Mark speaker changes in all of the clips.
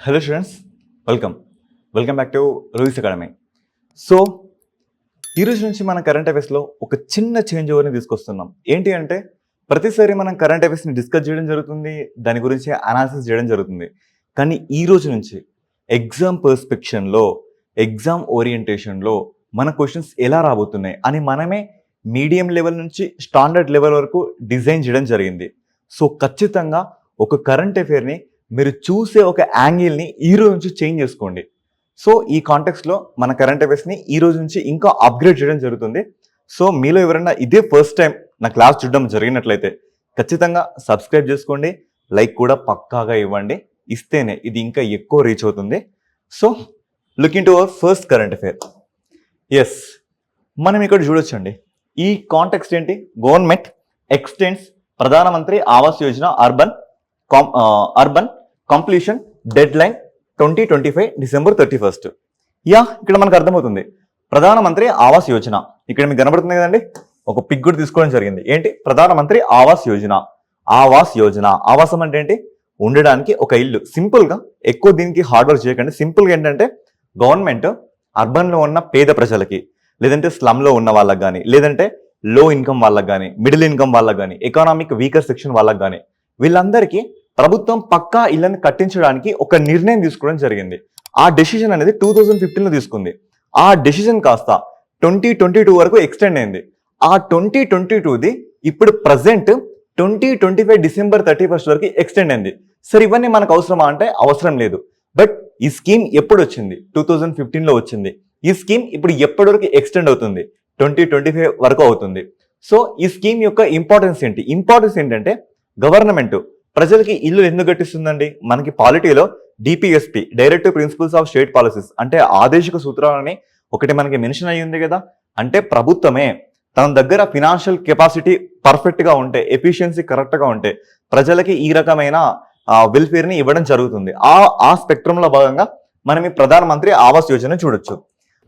Speaker 1: Hello students, welcome back to రూయిస్ academy. So ఈరోజు నుంచి మన కరెంట్ అఫైర్స్లో ఒక చిన్న చేంజ్ ఓవర్ని తీసుకొస్తున్నాం. ఏంటి అంటే ప్రతిసారి మనం కరెంట్ అఫైర్స్ని డిస్కస్ చేయడం జరుగుతుంది, దాని గురించి అనాలిసిస్ చేయడం జరుగుతుంది. కానీ ఈ రోజు నుంచి ఎగ్జామ్ పర్స్పెక్షన్లో, ఎగ్జామ్ ఓరియంటేషన్లో మన క్వశ్చన్స్ ఎలా రాబోతున్నాయి అని మనమే మీడియం లెవెల్ నుంచి స్టాండర్డ్ లెవెల్ వరకు డిజైన్ చేయడం జరిగింది. సో ఖచ్చితంగా ఒక కరెంట్ అఫైర్ని మీరు చూసే ఒక యాంగిల్ని ఈ రోజు నుంచి చేంజ్ చేసుకోండి. సో ఈ కాంటెక్స్లో మన కరెంట్ అఫైర్స్ని ఈ రోజు నుంచి ఇంకా అప్గ్రేడ్ చేయడం జరుగుతుంది. సో మీలో ఎవరైనా ఇదే ఫస్ట్ టైం నా క్లాస్ చూడడం జరిగినట్లయితే ఖచ్చితంగా సబ్స్క్రైబ్ చేసుకోండి, లైక్ కూడా పక్కాగా ఇవ్వండి. ఇస్తేనే ఇది ఇంకా ఎక్కువ రీచ్ అవుతుంది. So look in to our first current affair. Yes, మనం ఇక్కడ చూడొచ్చండి. ఈ కాంటెక్స్ట్ ఏంటి? Government extends Pradhan Mantri Awas Yojana urban completion deadline 2025 December 31. ఇక్కడ మనకు అర్థమవుతుంది ప్రధానమంత్రి ఆవాస్ యోజన. ఇక్కడ మీకు కనబడుతుంది కదండి, ఒక పిక్ కూడా తీసుకోవడం జరిగింది. ఏంటి? ప్రధానమంత్రి ఆవాస్ యోజన. ఆవాసం అంటే ఏంటి? ఉండడానికి ఒక ఇల్లు. సింపుల్గా, ఎక్కువ దీనికి హార్డ్ వర్క్ చేయకండి. సింపుల్గా ఏంటంటే గవర్నమెంట్ అర్బన్లో ఉన్న పేద ప్రజలకి, లేదంటే స్లమ్లో ఉన్న వాళ్ళకి కానీ, లేదంటే లో ఇన్కమ్ వాళ్ళకి కానీ, మిడిల్ ఇన్కమ్ వాళ్ళకి కానీ, ఎకనామిక్ వీకర్ సెక్షన్ వాళ్ళకి కానీ, వీళ్ళందరికీ ప్రభుత్వం పక్కా ఇళ్లను కట్టించడానికి ఒక నిర్ణయం తీసుకోవడం జరిగింది. ఆ డెసిషన్ అనేది 2015లో తీసుకుంది. ఆ డెసిషన్ కాస్త 2022 వరకు ఎక్స్టెండ్ అయింది. ఆ 2022ది ఇప్పుడు ప్రజెంట్ 2025 డిసెంబర్ 31 వరకు ఎక్స్టెండ్ అయింది. సరే, ఇవన్నీ మనకు అవసరమా అంటే అవసరం లేదు. బట్ ఈ స్కీమ్ ఎప్పుడు వచ్చింది? 2015లో వచ్చింది. ఈ స్కీమ్ ఇప్పుడు ఎప్పటి వరకు ఎక్స్టెండ్ అవుతుంది? 2025 వరకు అవుతుంది. సో ఈ స్కీమ్ యొక్క ఇంపార్టెన్స్ ఏంటి? ఇంపార్టెన్స్ ఏంటంటే గవర్నమెంట్ ప్రజలకి ఇల్లు ఎందుకు కట్టిస్తుందండి? మనకి పాలిటీలో DPSP, directive principles of state policies, అంటే ఆదేశిక సూత్రాలని ఒకటి మనకి మెన్షన్ అయ్యి ఉంది కదా. అంటే ప్రభుత్వమే తన దగ్గర ఫినాన్షియల్ కెపాసిటీ పర్ఫెక్ట్ గా ఉంటే, ఎఫిషియన్సీ కరెక్ట్ గా ఉంటే ప్రజలకి ఈ రకమైన వెల్ఫేర్ ని ఇవ్వడం జరుగుతుంది. ఆ స్పెక్ట్రమ్ లో భాగంగా మనం ఈ ప్రధానమంత్రి ఆవాస్ యోజన చూడొచ్చు.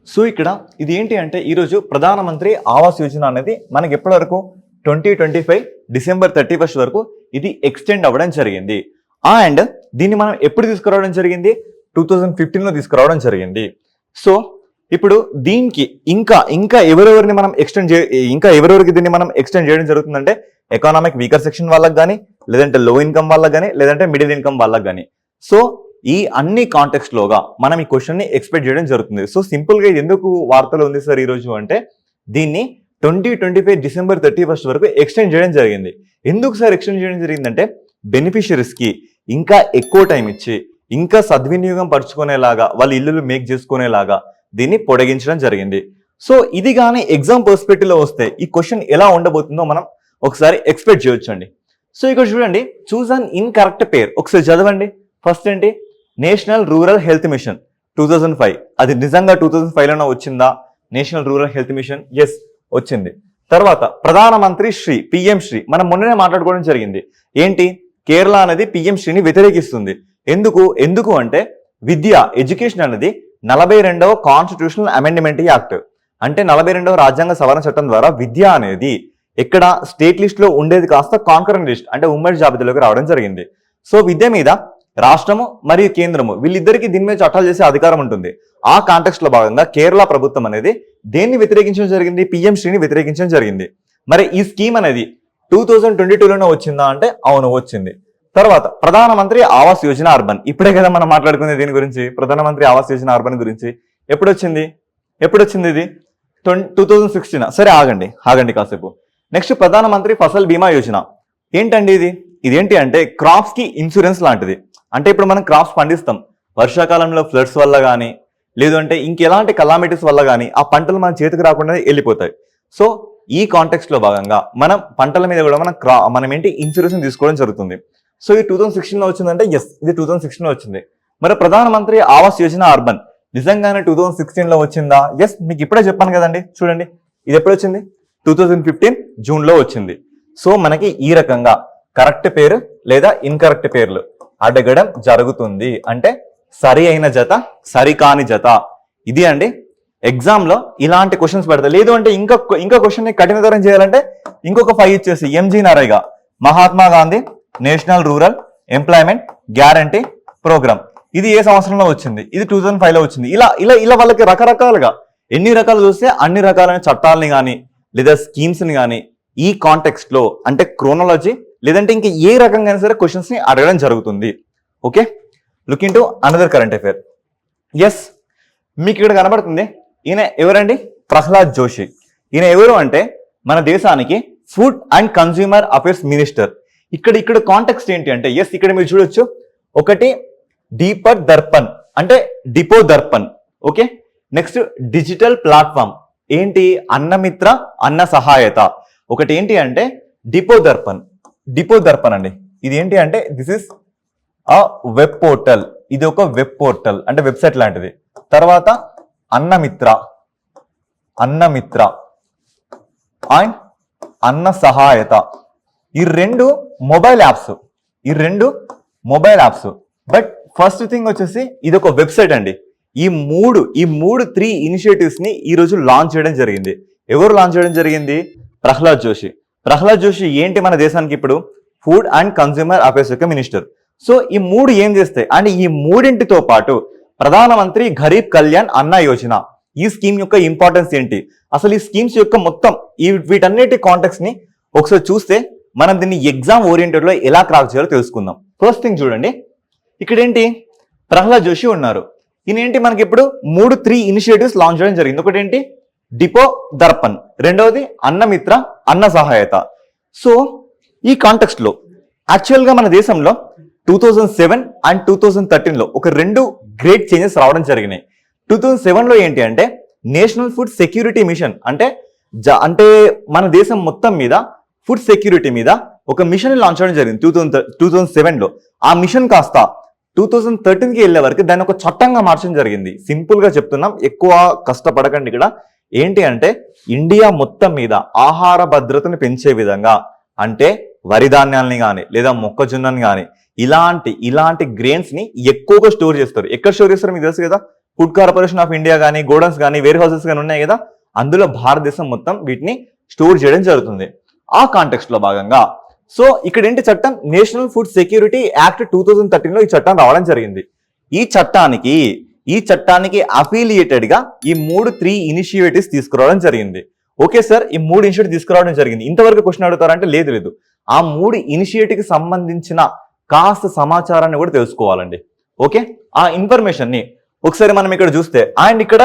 Speaker 1: సో ఇక్కడ ఇది ఏంటి అంటే ఈరోజు ప్రధానమంత్రి ఆవాస్ యోజన అనేది మనకి ఎప్పటి వరకు 2025 డిసెంబర్ 31 వరకు ఇది ఎక్స్టెండ్ అవ్వడం జరిగింది. అండ్ దీన్ని మనం ఎప్పుడు తీసుకురావడం జరిగింది? 2015లో తీసుకురావడం జరిగింది. సో ఇప్పుడు దీనికి ఇంకా ఎవరెవరికి దీన్ని మనం ఎక్స్టెండ్ చేయడం జరుగుతుందంటే ఎకనామిక్ వీకర్ సెక్షన్ వాళ్ళకి కానీ, లేదంటే లో ఇన్కమ్ వాళ్ళకి కానీ, లేదంటే మిడిల్ ఇన్కమ్ వాళ్ళకి కానీ. సో ఈ అన్ని కాంటెక్స్ట్ లోగా మనం ఈ క్వశ్చన్ ని ఎక్స్పెక్ట్ చేయడం జరుగుతుంది. సో సింపుల్ గా ఇది ఎందుకు వార్తలు ఉంది సార్ ఈ రోజు అంటే, దీన్ని 2025 డిసెంబర్ 31 వరకు ఎక్స్టెండ్ చేయడం జరిగింది. ఎందుకు సార్ ఎక్స్టెండ్ చేయడం జరిగిందంటే బెనిఫిషరీస్ కి ఇంకా ఎక్కువ టైం ఇచ్చి, ఇంకా సద్వినియోగం పరుచుకునేలాగా, వాళ్ళ ఇల్లులు మేక్ చేసుకునేలాగా దీన్ని పొడిగించడం జరిగింది. సో ఇది కానీ ఎగ్జామ్ పర్స్పెక్టివ్ లో వస్తే ఈ క్వశ్చన్ ఎలా ఉండబోతుందో మనం ఒకసారి ఎక్స్పెక్ట్ చేయొచ్చండి. సో ఇక్కడ చూడండి, చూస్ అన్ ఇన్కరెక్ట్ పేర్. ఒకసారి చదవండి. ఫస్ట్ ఏంటి? National rural health mission 2005. అది నిజంగా 2005లోనే వచ్చిందా national rural health mission? Yes, వచ్చింది. తర్వాత ప్రధానమంత్రి శ్రీ, పిఎం శ్రీ, మనం మొన్ననే మాట్లాడుకోవడం జరిగింది. ఏంటి? కేరళ అనేది పిఎం శ్రీని వ్యతిరేకిస్తుంది. ఎందుకు అంటే ఎడ్యుకేషన్ అనేది 42వ కాన్స్టిట్యూషనల్ అమెండ్మెంట్ యాక్ట్, అంటే 42వ రాజ్యాంగ సవరణ చట్టం ద్వారా విద్య అనేది ఇక్కడ స్టేట్ లిస్ట్ లో ఉండేది కాస్త కాన్కరెంట్ లిస్ట్, అంటే ఉమ్మడి జాబితాలోకి రావడం జరిగింది. సో విద్య మీద రాష్ట్రము మరియు కేంద్రము వీళ్ళిద్దరికి దీని మీద చట్టాలు చేసే అధికారం ఉంటుంది. ఆ కాంటెక్స్ట్ లో భాగంగా కేరళ ప్రభుత్వం అనేది దేన్ని వ్యతిరేకించడం జరిగింది? పిఎం శ్రీని వ్యతిరేకించడం జరిగింది. మరి ఈ స్కీమ్ అనేది 2022లోనే వచ్చిందా అంటే అవును, వచ్చింది. తర్వాత ప్రధానమంత్రి ఆవాస్ యోజన అర్బన్, ఇప్పుడే కదా మనం మాట్లాడుకునే దీని గురించి, ప్రధానమంత్రి ఆవాస్ యోజన అర్బన్ గురించి. ఎప్పుడు వచ్చింది ఇది? 2016. సరే, ఆగండి కాసేపు. నెక్స్ట్ ప్రధానమంత్రి ఫసల్ బీమా యోజన. ఏంటండి ఇదేంటి అంటే క్రాప్స్ కి ఇన్సూరెన్స్ లాంటిది. అంటే ఇప్పుడు మనం క్రాప్స్ పండిస్తాం, వర్షాకాలంలో ఫ్లడ్స్ వల్ల కానీ, లేదు అంటే ఇంకెలాంటి కలామిటీస్ వల్ల కానీ ఆ పంటలు మన చేతికి రాకుండా వెళ్ళిపోతాయి. సో ఈ కాంటెక్స్ట్ లో భాగంగా మనం పంటల మీద కూడా మనం ఏంటి ఇన్సూరెన్స్ తీసుకోవడం జరుగుతుంది. సో ఇది 2016లో వచ్చిందంటే ఎస్, ఇది 2016లో వచ్చింది. మరి ప్రధానమంత్రి ఆవాస్ యోజన అర్బన్ నిజంగానే 2016లో వచ్చిందా? ఎస్, మీకు ఇప్పుడే చెప్పాను కదండి. చూడండి, ఇది ఎప్పుడు వచ్చింది? 2015 జూన్లో వచ్చింది. సో మనకి ఈ రకంగా కరెక్ట్ పేరు లేదా ఇన్కరెక్ట్ పేర్లు అడగడం జరుగుతుంది. అంటే సరి అయిన జత, సరికాని జత. ఇది అండి ఎగ్జామ్ లో ఇలాంటి క్వశ్చన్స్ పెడతాయి. లేదు అంటే ఇంకా క్వశ్చన్ ని కఠినతరం చేయాలంటే ఇంకొక 5 ఇచ్చేసి MG NREGA, Mahatma Gandhi national rural employment guarantee programme, ఇది ఏ సంవత్సరంలో వచ్చింది, ఇది 2005 లో వచ్చింది. ఇలా ఇలా ఇలా వాళ్ళకి రకరకాలుగా ఎన్ని రకాలు చూస్తే అన్ని రకాలైన చట్టాలని కానీ లేదా స్కీమ్స్ ని కానీ ఈ కాంటెక్స్ట్ లో అంటే క్రోనాలజీ లేదంటే ఇంకా ఏ రకంగా సరే క్వశ్చన్స్ ని అడగడం జరుగుతుంది. Okay, look in to another current affair. Yes, మీకు ఇక్కడ కనబడుతుంది. ఈయన ఎవరండి? ప్రహ్లాద్ జోషి. ఈయన ఎవరు అంటే మన దేశానికి food and consumer affairs minister. ఇక్కడ కాంటెక్స్ట్ ఏంటి అంటే, ఎస్ ఇక్కడ మీరు చూడొచ్చు, ఒకటి డీపర్ దర్పణ్ అంటే depot Darpan. Okay, next digital platform ఏంటి? అన్నమిత్ర, అన్న సహాయత. ఒకటి ఏంటి అంటే డిపో దర్పణ్ అండి. ఇది ఏంటి అంటే దిస్ ఇస్ ఆ వెబ్ పోర్టల్. ఇది ఒక వెబ్ పోర్టల్ అంటే వెబ్సైట్ లాంటిది. తర్వాత అన్నమిత్ర అండ్ అన్న సహాయత. ఈ రెండు mobile apps. But first thing వచ్చేసి ఇది ఒక వెబ్సైట్ అండి. ఈ మూడు 3 ఇనిషియేటివ్స్ ని ఈ రోజు లాంచ్ చేయడం జరిగింది. ఎవరు లాంచ్ చేయడం జరిగింది? ప్రహ్లాద్ జోషి ఏంటి మన దేశానికి ఇప్పుడు ఫుడ్ అండ్ కన్స్యూమర్ అఫేర్స్ యొక్క మినిస్టర్. సో ఈ మూడు ఏం చేస్తాయి అండ్ ఈ మూడింటితో పాటు ప్రధానమంత్రి గరీబ్ కళ్యాణ్ అన్న యోజన, ఈ స్కీమ్ యొక్క ఇంపార్టెన్స్ ఏంటి, అసలు ఈ స్కీమ్స్ యొక్క మొత్తం వీటన్నిటి కాంటెక్స్ట్ ని ఒకసారి చూస్తే మనం దీన్ని ఎగ్జామ్ ఓరియంటెడ్ లో ఎలా క్రాక్ చేయాలో తెలుసుకుందాం. ఫస్ట్ థింగ్ చూడండి, ఇక్కడ ఏంటి ప్రహ్లాద్ జోషి ఉన్నారు. ఈయన ఏంటి మనకి ఇప్పుడు 3 ఇనిషియేటివ్స్ లాంచ్ చేయడం జరిగింది. ఒకటి ఏంటి డిపో దర్పణ్, రెండవది అన్నమిత్ర, అన్న సహాయత. సో ఈ కాంటెక్స్ట్ లో యాక్చువల్ గా మన దేశంలో 2007 అండ్ 2013 లో ఒక 2 గ్రేట్ చేంజెస్ రావడం జరిగినాయి. 2007 లో ఏంటి అంటే నేషనల్ ఫుడ్ సెక్యూరిటీ మిషన్ అంటే మన దేశం మొత్తం మీద ఫుడ్ సెక్యూరిటీ మీద ఒక మిషన్ లాంచ్ చేయడం జరిగింది 2007 లో. ఆ మిషన్ కాస్త 2013 కి వెళ్లే వరకు దాన్ని ఒక చట్టంగా మార్చడం జరిగింది. సింపుల్ గా చెప్తున్నాం, ఎక్కువ కష్టపడకండి. ఇక్కడ ఏంటి అంటే ఇండియా మొత్తం మీద ఆహార భద్రతను పెంచే విధంగా, అంటే వరి ధాన్యాలని కానీ లేదా మొక్కజొన్నని కానీ ఇలాంటి గ్రెయిన్స్ ని ఎక్కువగా స్టోర్ చేస్తారు. ఎక్కడ స్టోర్ చేస్తారు మీకు తెలుసు కదా, ఫుడ్ కార్పొరేషన్ ఆఫ్ ఇండియా కానీ, గోడౌన్స్ కానీ, వేర్ హౌసెస్ కానీ ఉన్నాయి కదా, అందులో భారతదేశం మొత్తం వీటిని స్టోర్ చేయడం జరుగుతుంది. ఆ కాంటెక్స్ట్ లో భాగంగా సో ఇక్కడ ఏంటి చట్టం, నేషనల్ ఫుడ్ సెక్యూరిటీ యాక్ట్ 2013 లో ఈ చట్టం రావడం జరిగింది. ఈ చట్టానికి అఫిలియేటెడ్ గా ఈ 3 ఇనిషియేటివ్స్ తీసుకురావడం జరిగింది. ఓకే సార్, ఈ 3 ఇనిషియేటివ్ తీసుకురావడం జరిగింది. ఇంతవరకు క్వశ్చన్ అడుగుతారంటే లేదు. ఆ 3 ఇనిషియేటివ్ కి సంబంధించిన కాస్త సమాచారాన్ని కూడా తెలుసుకోవాలండి. ఓకే, ఆ ఇన్ఫర్మేషన్ ని ఒకసారి మనం ఇక్కడ చూస్తే అండ్ ఇక్కడ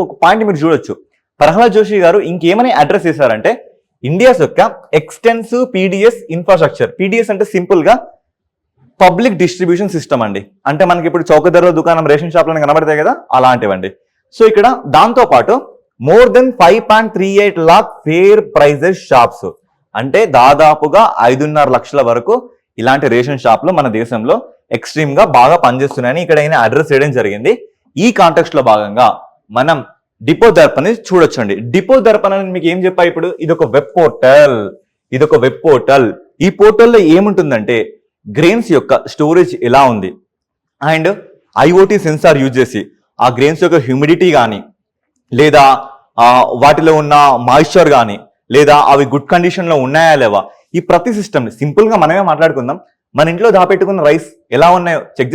Speaker 1: ఒక పాయింట్ మీరు చూడొచ్చు. ప్రహ్లాద్ జోషి గారు ఇంకేమని అడ్రస్ చేశారంటే ఇండియాస్ యొక్క ఎక్స్టెన్సివ్ పీడిఎస్ ఇన్ఫ్రాస్ట్రక్చర్. పీడిఎస్ అంటే సింపుల్ గా పబ్లిక్ డిస్ట్రిబ్యూషన్ సిస్టమ్ అండి. అంటే మనకి ఇప్పుడు చౌక ధరల దుకాణం, రేషన్ షాప్లను కనబడతాయి కదా, అలాంటివండి. సో ఇక్కడ దాంతో పాటు more than 5.38 lakh fair price shops, అంటే దాదాపుగా 5.5 లక్షల వరకు ఇలాంటి రేషన్ షాప్లు మన దేశంలో ఎక్స్ట్రీమ్ గా బాగా పనిచేస్తున్నాయని ఇక్కడ అడ్రస్ చేయడం జరిగింది. ఈ కాంటెక్స్ట్ లో భాగంగా మనం డిపో దర్పణ్ చూడొచ్చండి. డిపో దర్పణ్ అని మీకు ఏం చెప్పా, ఇప్పుడు ఇది ఒక వెబ్ పోర్టల్. ఈ పోర్టల్లో ఏముంటుందంటే గ్రెయిన్స్ యొక్క స్టోరేజ్ ఎలా ఉంది అండ్ ఐఓటీ సెన్సార్ యూజ్ చేసి ఆ గ్రెయిన్స్ యొక్క హ్యూమిడిటీ కానీ లేదా వాటిలో ఉన్న మాయిశ్చర్ కానీ లేదా అవి గుడ్ కండిషన్ లో ఉన్నాయా లేవా, ఈ ప్రతి సిస్టమ్ సింపుల్ గా మనమే మాట్లాడుకుందాం. మన ఇంట్లో దాపెట్టుకున్న రైస్ ఎలా ఉన్నాయో చెక్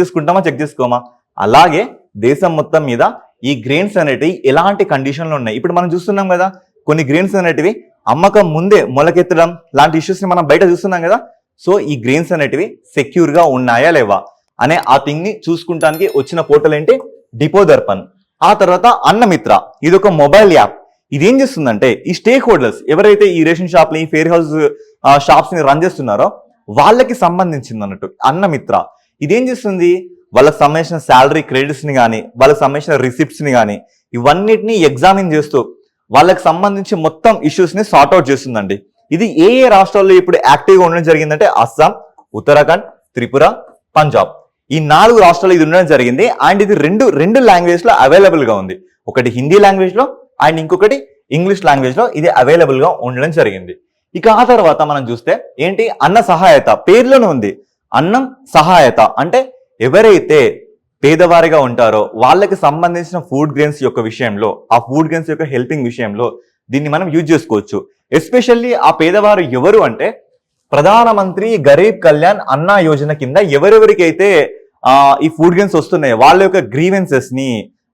Speaker 1: చేసుకోమా, అలాగే దేశం మొత్తం మీద ఈ గ్రెయిన్స్ అనేటివి ఎలాంటి కండిషన్ లో ఉన్నాయి. ఇప్పుడు మనం చూస్తున్నాం కదా, కొన్ని గ్రెయిన్స్ అనేటివి అమ్మకం ముందే మొలకెత్తడం లాంటి ఇష్యూస్ ని మనం బయట చూస్తున్నాం కదా. సో ఈ గ్రెయిన్స్ అనేటివి సెక్యూర్ గా ఉన్నాయా లేవా అనే ఆ థింగ్ ని చూసుకుంటానికి వచ్చిన పోర్టల్ ఏంటి, డిపో దర్పణ్. ఆ తర్వాత అన్నమిత్ర, ఇది ఒక మొబైల్ యాప్. ఇది ఏం చేస్తుందంటే ఈ స్టేక్ హోల్డర్స్ ఎవరైతే ఈ రేషన్ షాప్ ని, ఫేర్ హౌస్ షాప్స్ ని రన్ చేస్తున్నారో వాళ్ళకి సంబంధించింది అన్నట్టు అన్నమిత్ర. ఇదేం చేస్తుంది, వాళ్ళకి సంబంధించిన శాలరీ క్రెడిట్స్ ని కానీ, వాళ్ళకి సంబంధించిన రిసిప్ట్స్ ని కానీ ఇవన్నిటిని ఎగ్జామిన్ చేస్తూ వాళ్ళకి సంబంధించి మొత్తం ఇష్యూస్ ని సార్ట్అవుట్ చేస్తుందండి. ఇది ఏ రాష్ట్రాల్లో ఇప్పుడు యాక్టివ్ గా ఉండడం జరిగిందంటే అస్సాం, ఉత్తరాఖండ్, త్రిపుర, పంజాబ్, ఈ 4 రాష్ట్రాల్లో ఇది ఉండడం జరిగింది. అండ్ ఇది రెండు లాంగ్వేజ్ లో అవైలబుల్ గా ఉంది. ఒకటి హిందీ లాంగ్వేజ్ లో అండ్ ఇంకొకటి ఇంగ్లీష్ లాంగ్వేజ్ లో ఇది అవైలబుల్ గా ఉండడం జరిగింది. ఇక ఆ తర్వాత మనం చూస్తే ఏంటి, అన్న సహాయత. పేర్లోనే ఉంది అన్నం సహాయత, అంటే ఎవరైతే పేదవారిగా ఉంటారో వాళ్ళకి సంబంధించిన ఫుడ్ గ్రెయిన్స్ యొక్క విషయంలో, ఆ ఫుడ్ గ్రెయిన్స్ యొక్క హెల్పింగ్ విషయంలో దీన్ని మనం యూజ్ చేసుకోవచ్చు. ఎస్పెషల్లీ ఆ పేదవారు ఎవరు అంటే ప్రధానమంత్రి గరీబ్ కళ్యాణ్ అన్న యోజన కింద ఎవరెవరికైతే ఈ ఫుడ్ గ్రెయిన్స్ వస్తున్నాయి వాళ్ళ యొక్క గ్రీవెన్సెస్ ని,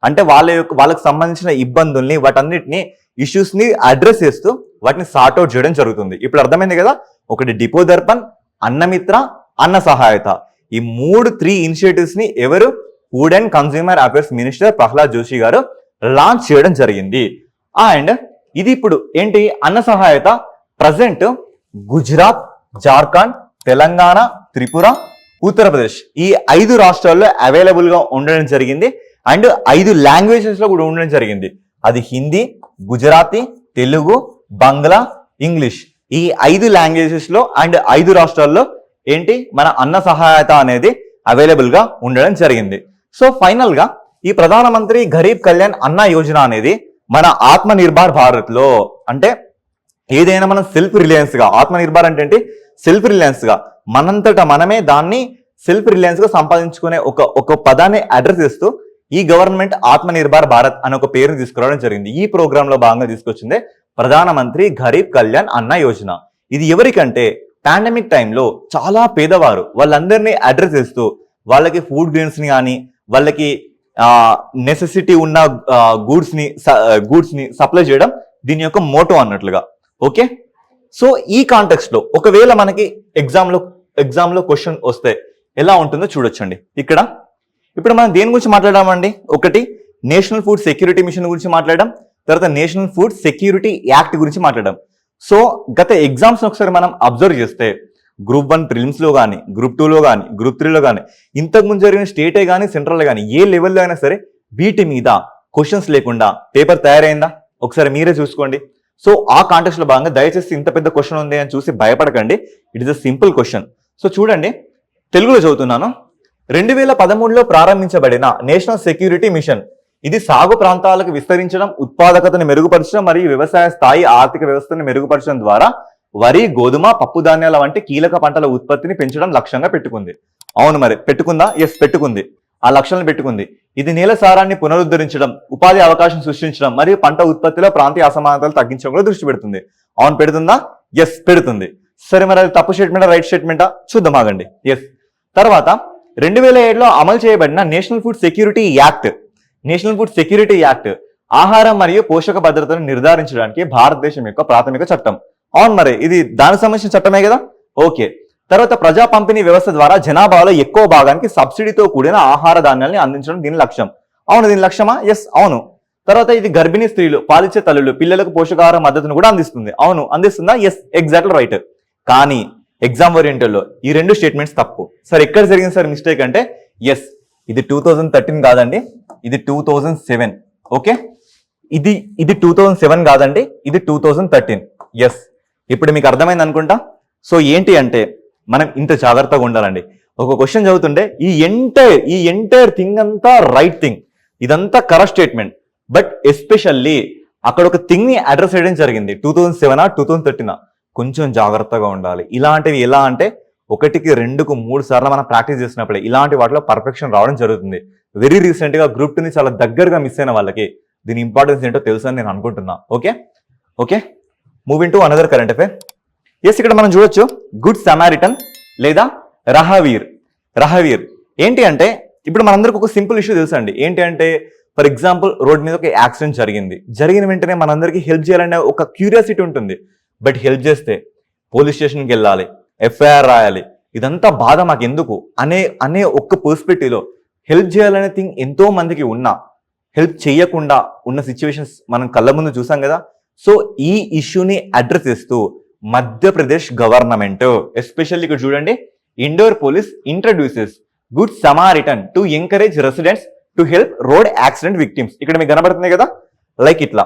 Speaker 1: అంటే వాళ్ళకి సంబంధించిన ఇబ్బందుల్ని, వాటన్నిటిని ఇష్యూస్ ని అడ్రస్ చేస్తూ వాటిని సార్ట్ అవుట్ చేయడం జరుగుతుంది. ఇప్పుడు అర్థమైంది కదా, ఒకటి డిపో దర్పణ్, అన్నమిత్ర, అన్న సహాయత, ఈ 3 ఇనిషియేటివ్స్ ని ఎవరు food and consumer affairs minister Prahlad Joshi గారు లాంచ్ చేయడం జరిగింది. అండ్ ఇది ఇప్పుడు ఏంటి, అన్న సహాయత ప్రజెంట్ గుజరాత్, జార్ఖండ్, తెలంగాణ, త్రిపుర, ఉత్తరప్రదేశ్ ఈ 5 రాష్ట్రాల్లో అవైలబుల్ గా ఉండడం జరిగింది. అండ్ 5 లాంగ్వేజెస్ లో కూడా ఉండడం జరిగింది. అది హిందీ, గుజరాతీ, తెలుగు, బంగ్లా, ఇంగ్లీష్ ఈ 5 లాంగ్వేజెస్ లో అండ్ 5 రాష్ట్రాల్లో ఏంటి మన అన్న సహాయత అనేది అవైలబుల్ గా ఉండడం జరిగింది. సో ఫైనల్ గా ఈ ప్రధానమంత్రి గరీబ్ కళ్యాణ్ అన్న యోజన అనేది మన ఆత్మ నిర్భర్ భారత్ లో, అంటే ఏదైనా మనం సెల్ఫ్ రిలయన్స్ గా, ఆత్మ నిర్భర్ అంటే ఏంటి, సెల్ఫ్ రిలయన్స్ గా మనంతటా మనమే దాన్ని సెల్ఫ్ రిలయన్స్ గా సంపాదించుకునే ఒక పదాన్ని అడ్రస్ చేస్తూ ఈ గవర్నమెంట్ ఆత్మ నిర్భర్ భారత్ అనే ఒక పేరుని తీసుకురావడం జరిగింది. ఈ ప్రోగ్రామ్ లో భాగంగా తీసుకొచ్చిందే ప్రధానమంత్రి గరీబ్ కళ్యాణ్ అన్న యోజన. ఇది ఎవరికంటే పాండమిక్ టైంలో చాలా పేదవారు, వాళ్ళందరినీ అడ్రస్ చేస్తూ వాళ్ళకి ఫుడ్ గ్రెయిన్స్ ని కానీ వాళ్ళకి నెసెసిటీ ఉన్న గూడ్స్ ని సప్లై చేయడం దీని యొక్క మోటో అన్నట్లుగా. ఓకే, సో ఈ కాంటెక్స్ట్ లో ఒకవేళ మనకి ఎగ్జామ్ లో క్వశ్చన్ వస్తే ఎలా ఉంటుందో చూడొచ్చండి. ఇప్పుడు మనం దేని గురించి మాట్లాడామండి, ఒకటి నేషనల్ ఫుడ్ సెక్యూరిటీ మిషన్ గురించి మాట్లాడడం, తర్వాత నేషనల్ ఫుడ్ సెక్యూరిటీ యాక్ట్ గురించి మాట్లాడడం. సో గత ఎగ్జామ్స్ ఒకసారి మనం అబ్జర్వ్ చేస్తే గ్రూప్ 1 ప్రిలిమ్స్ లో కానీ, గ్రూప్ 2లో కానీ, గ్రూప్ 3లో కానీ, ఇంతకుముందు జరిగిన స్టేటే కానీ సెంట్రల్ కానీ ఏ లెవెల్లో అయినా సరే వీటి మీద క్వశ్చన్స్ లేకుండా పేపర్ తయారైందా ఒకసారి మీరే చూసుకోండి. సో ఆ కాంటెక్స్ట్ లో భాగంగా దయచేసి ఇంత పెద్ద క్వశ్చన్ ఉంది అని చూసి భయపడకండి, it is a simple question. So చూడండి, తెలుగులో చదువుతున్నాను. 2013లో ప్రారంభించబడిన నేషనల్ సెక్యూరిటీ మిషన్ ఇది సాగు ప్రాంతాలకు విస్తరించడం, ఉత్పాదకతను మెరుగుపరచడం మరియు వ్యవసాయ స్థాయి ఆర్థిక వ్యవస్థను మెరుగుపరచడం ద్వారా వరి, గోధుమ, పప్పు ధాన్యాల వంటి కీలక పంటల ఉత్పత్తిని పెంచడం లక్ష్యంగా పెట్టుకుంది. అవును, మరి పెట్టుకుందా? ఎస్, పెట్టుకుంది. ఆ లక్ష్యాలను పెట్టుకుంది. ఇది నేల సారాన్ని పునరుద్ధరించడం, ఉపాధి అవకాశం సృష్టించడం మరియు పంట ఉత్పత్తిలో ప్రాంతీయ అసమానతలు తగ్గించడం కూడా దృష్టి పెడుతుంది. అవును, పెడుతుందా? ఎస్, పెడుతుంది. సరే, మరి అది తప్పు స్టేట్మెంటా రైట్ స్టేట్మెంటా చూద్దాం, ఆగండి. ఎస్. తర్వాత 2007లో అమలు చేయబడిన నేషనల్ ఫుడ్ సెక్యూరిటీ యాక్ట్ ఆహారం మరియు పోషక భద్రతను నిర్ధారించడానికి భారతదేశం యొక్క ప్రాథమిక చట్టం. అవును, మరి ఇది దానికి సంబంధించిన చట్టమే కదా. ఓకే. తర్వాత ప్రజా పంపిణీ వ్యవస్థ ద్వారా జనాభాలో ఎక్కువ భాగానికి సబ్సిడీతో కూడిన ఆహార ధాన్యాన్ని అందించడం దీని లక్ష్యం. అవును, దీని లక్ష్యమా? ఎస్, అవును. తర్వాత ఇది గర్భిణీ స్త్రీలు, పాలిచ్చే తల్లులు, పిల్లలకు పోషకాహార మద్దతును కూడా అందిస్తుంది. అవును, అందిస్తుందా? Yes, exactly right. కానీ ఎగ్జామ్ ఓరియంటెడ్ లో ఈ 2 స్టేట్మెంట్స్ తప్పు. సార్ ఎక్కడ జరిగింది సార్ మిస్టేక్ అంటే, ఎస్, ఇది 2013 కాదండి, ఇది 2007. ఓకే, ఇది 2007 కాదండి, ఇది 2013. ఎస్, ఇప్పుడు మీకు అర్థమైంది అనుకుంటా. సో ఏంటి అంటే మనం ఇంత జాగ్రత్తగా ఉండాలండి. ఒక క్వశ్చన్ చదువుతుంటే ఈ ఎంటైర్ థింగ్ అంతా రైట్ థింగ్, ఇదంతా కరెక్ట్ స్టేట్మెంట్, బట్ ఎస్పెషల్లీ అక్కడ ఒక థింగ్ ని అడ్రస్ చేయడం జరిగింది. 2007 2013 కొంచెం జాగ్రత్తగా ఉండాలి. ఇలాంటివి ఎలా అంటే 1కి 2కు 3 సార్లు మనం ప్రాక్టీస్ చేసినప్పుడే ఇలాంటి వాటిలో పర్ఫెక్షన్ రావడం జరుగుతుంది. వెరీ రీసెంట్ గా గ్రూప్ 2ని చాలా దగ్గరగా మిస్ అయిన వాళ్ళకి దీని ఇంపార్టెన్స్ ఏంటో తెలుసు అని నేను అనుకుంటున్నా. Okay, moving to another current affair. Yes, ఇక్కడ మనం చూడొచ్చు గుడ్ సమారిటన్ లేదా రహవీర్ ఏంటి అంటే, ఇప్పుడు మనందరికి ఒక సింపుల్ ఇష్యూ తెలుసు అండి. ఏంటి అంటే, ఫర్ ఎగ్జాంపుల్ రోడ్ మీద ఒక యాక్సిడెంట్ జరిగిన వెంటనే మనందరికీ హెల్ప్ చేయాలనే ఒక క్యూరియాసిటీ ఉంటుంది. బట్ హెల్ప్ చేస్తే పోలీస్ స్టేషన్కి వెళ్ళాలి, ఎఫ్ఐఆర్ రాయాలి, ఇదంతా బాధ మాకు ఎందుకు అనే ఒక్క పర్స్పెక్టివ్ లో హెల్ప్ చేయాలనే థింగ్ ఎంతో మందికి ఉన్నా హెల్ప్ చేయకుండా ఉన్న సిచ్యువేషన్స్ మనం కళ్ళ ముందు చూసాం కదా. సో ఈ ఇష్యూని అడ్రస్ చేస్తూ మధ్యప్రదేశ్ గవర్నమెంట్ ఎస్పెషల్లీ ఇక్కడ చూడండి, Indore police introduces good Samaritan to encourage residents to help road accident victims. ఇక్కడ మీకు కనబడుతుంది కదా, లైక్ ఇట్లా.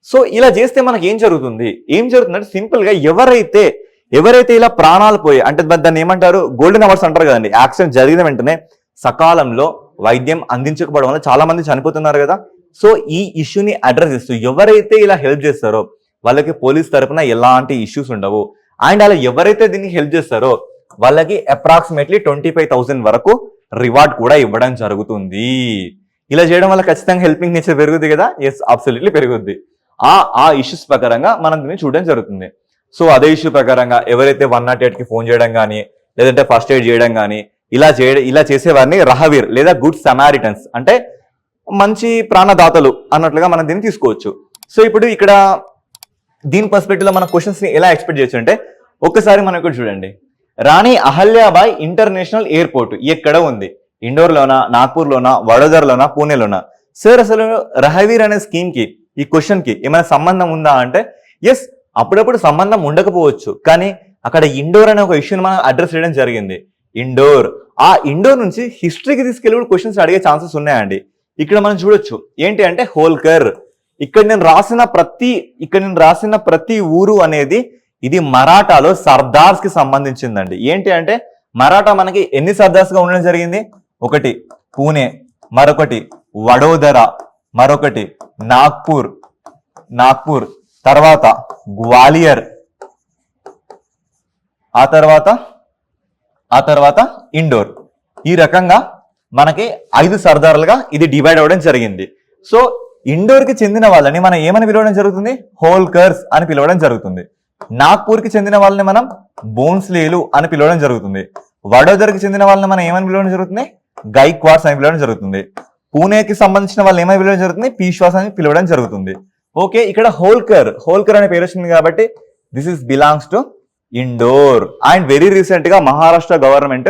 Speaker 1: సో ఇలా చేస్తే మనకి ఏం జరుగుతుందంటే సింపుల్ గా ఎవరైతే ఇలా ప్రాణాలు పోయి, అంటే దాన్ని ఏమంటారు, గోల్డెన్ అవర్స్ అంటారు కదండి. యాక్సిడెంట్ జరిగిన వెంటనే సకాలంలో వైద్యం అందించకపోవడం వల్ల చాలా మంది చనిపోతున్నారు కదా. సో ఈ ఇష్యూని అడ్రస్ చేస్తూ ఎవరైతే ఇలా హెల్ప్ చేస్తారో వాళ్ళకి పోలీస్ తరపున ఎలాంటి ఇష్యూస్ ఉండవు. అండ్ అలా ఎవరైతే దీన్ని హెల్ప్ చేస్తారో వాళ్ళకి అప్రాక్సిమేట్లీ 25,000 వరకు రివార్డ్ కూడా ఇవ్వడం జరుగుతుంది. ఇలా చేయడం వల్ల ఖచ్చితంగా హెల్పింగ్ నేచర్ పెరుగుద్ది కదా. ఎస్, అబ్సల్యూట్లీ పెరుగుద్ది. ఆ ఇష్యూస్ ప్రకారంగా మనం దీన్ని చూడడం జరుగుతుంది. సో అదే ఇష్యూ ప్రకారంగా ఎవరైతే 108కి ఫోన్ చేయడం కానీ, లేదంటే ఫస్ట్ ఎయిడ్ చేయడం కానీ, ఇలా చేసేవారిని రహవీర్ లేదా గుడ్ సమారిటన్స్ అంటే మంచి ప్రాణదాతలు అన్నట్లుగా మనం దీన్ని తీసుకోవచ్చు. సో ఇప్పుడు ఇక్కడ దీని పర్స్పెక్టివ్ లో మన క్వశ్చన్స్ ని ఎలా ఎక్స్పెక్ట్ చేయొచ్చు అంటే ఒక్కసారి మనం ఇక్కడ చూడండి, రాణి అహల్యాబాయ్ ఇంటర్నేషనల్ ఎయిర్పోర్ట్ ఎక్కడ ఉంది? ఇండోర్లోనా, నాగ్పూర్లోనా, వడోదరలోనా, పూణేలోనా? సార్ అసలు రహవీర్ అనే స్కీమ్ కి ఈ క్వశ్చన్ కి ఏమైనా సంబంధం ఉందా అంటే ఎస్, అప్పుడప్పుడు సంబంధం ఉండకపోవచ్చు, కానీ అక్కడ ఇండోర్ అనే ఒక ఇష్యూని మనం అడ్రస్ చేయడం జరిగింది. ఇండోర్, ఆ ఇండోర్ నుంచి హిస్టరీకి తీసుకెళ్ళి క్వశ్చన్స్ అడిగే ఛాన్సెస్ ఉన్నాయండి. ఇక్కడ మనం చూడొచ్చు ఏంటి అంటే హోల్కర్. ఇక్కడ నేను రాసిన ప్రతి ఊరు అనేది ఇది మరాఠాలో సర్దార్స్ కి సంబంధించిందండి. ఏంటి అంటే మరాఠా మనకి ఎన్ని సర్దార్స్ గా ఉండడం జరిగింది? ఒకటి పూణే, మరొకటి వడోదర, మరొకటి నాగ్పూర్, తర్వాత గ్వాలియర్, ఆ తర్వాత ఇండోర్. ఈ రకంగా మనకి 5 సర్దార్లుగా ఇది డివైడ్ అవ్వడం జరిగింది. సో ఇండోర్ కి చెందిన వాళ్ళని మనం ఏమని పిలవడం జరుగుతుంది? హోల్కర్స్ అని పిలవడం జరుగుతుంది. నాగ్పూర్ కి చెందిన వాళ్ళని మనం బోన్స్లేలు అని పిలవడం జరుగుతుంది. వడోదరకి చెందిన వాళ్ళని మనం ఏమని పిలవడం జరుగుతుంది? గైక్వాడ్స్ అని పిలవడం జరుగుతుంది. పూణేకి సంబంధించిన వాళ్ళని ఏమని పిలవడం జరుగుతుంది? పీష్వాస్ అని పిలవడం జరుగుతుంది. ఓకే, ఇక్కడ హోల్కర్ అనే పేరు వచ్చింది కాబట్టి this is belongs to Indore. And very recent గా మహారాష్ట్ర గవర్నమెంట్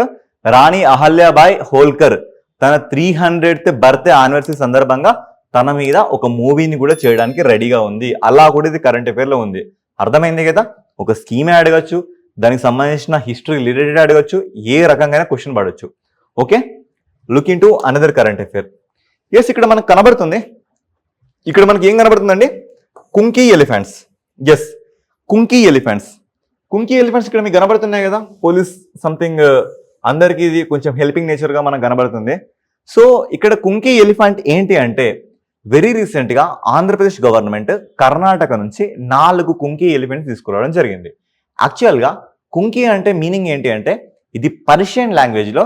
Speaker 1: రాణి అహల్యాబాయ్ హోల్కర్ తన 300th బర్త్డే యానివర్సరీ సందర్భంగా తన మీద ఒక మూవీని కూడా చేయడానికి రెడీగా ఉంది. అలా కూడా ఇది కరెంట్ అఫైర్ లో ఉంది. అర్థమైంది కదా? ఒక స్కీమే అడగచ్చు, దానికి సంబంధించిన హిస్టరీ రిలేటెడ్ అడగచ్చు, ఏ రకంగా క్వశ్చన్ పడవచ్చు. Okay, look in to another current affair. Yes, ఇక్కడ మనకు కనబడుతుంది, ఇక్కడ మనకి ఏం కనబడుతుందండి? Kumki elephants. Yes, kumki elephants ఇక్కడ మీకు కనబడుతున్నాయి కదా. పోలీస్ సంథింగ్ అందరికి ఇది కొంచెం హెల్పింగ్ నేచర్ గా మనకు కనబడుతుంది. సో ఇక్కడ కుంకీ ఎలిఫెంట్ ఏంటి అంటే వెరీ రీసెంట్ గా ఆంధ్రప్రదేశ్ గవర్నమెంట్ కర్ణాటక నుంచి 4 కుంకీ ఎలిఫెంట్స్ తీసుకురావడం జరిగింది. యాక్చువల్ గా కుంకీ అంటే మీనింగ్ ఏంటి అంటే ఇది పర్షియన్ లాంగ్వేజ్ లో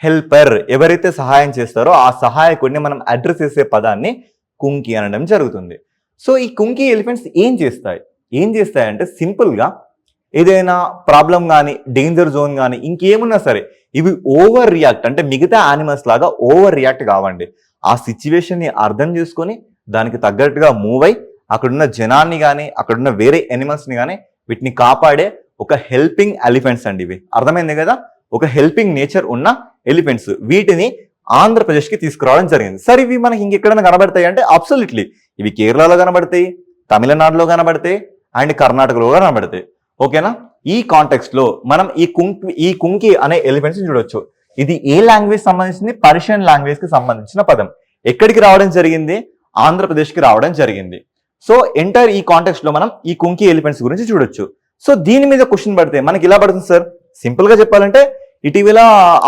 Speaker 1: హెల్పర్, ఎవరైతే సహాయం చేస్తారో ఆ సహాయకుడిని మనం అడ్రస్ చేసే పదాన్ని కుంకీ అనడం జరుగుతుంది. సో ఈ కుంకీ ఎలిఫెంట్స్ ఏం చేస్తాయంటే సింపుల్ గా ఏదైనా ప్రాబ్లం కానీ, డేంజర్ జోన్ కానీ, ఇంకేమున్నా సరే ఇవి ఓవర్ రియాక్ట్ అంటే మిగతా యానిమల్స్ లాగా ఓవర్ రియాక్ట్ కావండి. ఆ సిచ్యువేషన్ ని అర్థం చేసుకొని దానికి తగ్గట్టుగా మూవ్ అయి అక్కడున్న జనాన్ని కానీ, అక్కడున్న వేరే ఎనిమల్స్ ని కానీ వీటిని కాపాడే ఒక హెల్పింగ్ ఎలిఫెంట్స్ అండి ఇవి. అర్థమైంది కదా? ఒక హెల్పింగ్ నేచర్ ఉన్న ఎలిఫెంట్స్. వీటిని ఆంధ్రప్రదేశ్ కి తీసుకురావడం జరిగింది. సరే, ఇవి మనకి ఇంకెక్కడైనా కనబడతాయి అంటే అబ్సల్యూట్లీ ఇవి కేరళలో కనబడతాయి, తమిళనాడులో కనబడతాయి, అండ్ కర్ణాటకలో కనబడతాయి. ఓకేనా? ఈ కాంటెక్స్ట్ లో మనం ఈ కుంకి అనే ఎలిఫెంట్స్ చూడొచ్చు. ఇది ఏ లాంగ్వేజ్ సంబంధించింది? పర్షియన్ లాంగ్వేజ్ కి సంబంధించిన పదం. ఎక్కడికి రావడం జరిగింది? ఆంధ్రప్రదేశ్ కి రావడం జరిగింది. సో ఎంటైర్ ఈ కాంటెక్స్ట్ లో మనం ఈ కుంకి ఎలిఫెంట్స్ గురించి చూడొచ్చు. సో దీని మీద క్వశ్చన్ పడితే మనకి ఇలా పడుతుంది సార్. సింపుల్ గా చెప్పాలంటే ఇటీవల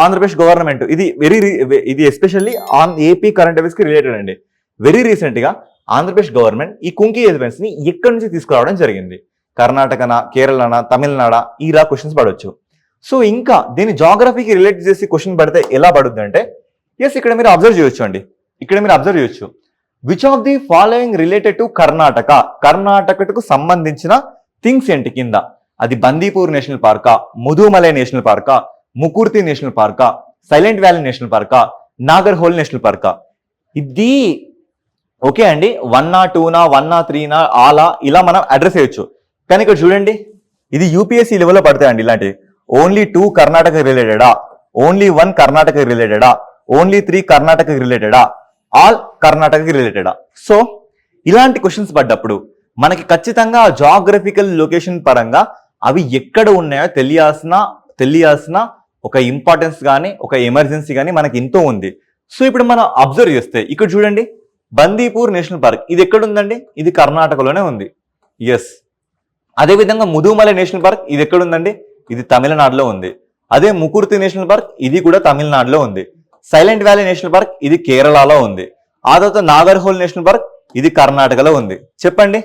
Speaker 1: ఆంధ్రప్రదేశ్ గవర్నమెంట్ ఇది ఎస్పెషల్లీ ఏపీ కరెంట్ అఫైర్స్ కి రిలేటెడ్ అండి. వెరీ రీసెంట్ గా ఆంధ్రప్రదేశ్ గవర్నమెంట్ ఈ కుంకి ఎలిఫెంట్స్ ని ఎక్కడి నుంచి తీసుకురావడం జరిగింది? కర్ణాటకనా, కేరళనా, తమిళనాడా? ఇలా క్వశ్చన్స్ పడవచ్చు. సో ఇంకా దీని జాగ్రఫీకి రిలేట్ చేసి క్వశ్చన్ పడితే ఎలా పడుద్ది అంటే ఎస్, ఇక్కడ మీరు అబ్జర్వ్ చేయొచ్చు అండి. Which of the following related to కర్ణాటకకు సంబంధించిన థింగ్స్ ఏంటి కింద? అది బందీపూర్ నేషనల్ పార్కా, ముదుమలై నేషనల్ పార్కా, ముకుర్తి నేషనల్ పార్కా, సైలెంట్ వ్యాలీ నేషనల్ పార్కా, నాగర్హోల్ నేషనల్ పార్కా? ఇది ఓకే అండి, 102నా 103నా ఆలా ఇలా మనం అడ్రస్ చేయొచ్చు. కానీ ఇక్కడ చూడండి, ఇది యూపీఎస్సీ లెవెల్లో పడతాయండి ఇలాంటి. ఓన్లీ 2 కర్ణాటక రిలేటెడా, ఓన్లీ 1 కర్ణాటక రిలేటెడా, ఓన్లీ 3 కర్ణాటక రిలేటెడా, ఆల్ కర్ణాటక రిలేటెడా? సో ఇలాంటి క్వశ్చన్స్ పడ్డప్పుడు మనకి ఖచ్చితంగా జాగ్రఫికల్ లొకేషన్ పరంగా అవి ఎక్కడ ఉన్నాయో తెలియాల్సిన ఒక ఇంపార్టెన్స్ కానీ, ఒక ఎమర్జెన్సీ కానీ మనకి ఎంతో ఉంది. సో ఇప్పుడు మనం అబ్జర్వ్ చేస్తే ఇక్కడ చూడండి, బందీపూర్ నేషనల్ పార్క్ ఇది ఎక్కడ ఉందండి? ఇది కర్ణాటకలోనే ఉంది. ఎస్. అదేవిధంగా ముదుమలై నేషనల్ పార్క్ ఇది ఎక్కడ ఉందండి? ఇది తమిళనాడులో ఉంది. అదే ముకుర్తి నేషనల్ పార్క్ ఇది కూడా తమిళనాడులో ఉంది. సైలెంట్ వ్యాలీ నేషనల్ పార్క్ ఇది కేరళలో ఉంది. ఆ తర్వాత నాగర్హోల్ నేషనల్ పార్క్ ఇది కర్ణాటకలో ఉంది. చెప్పండి,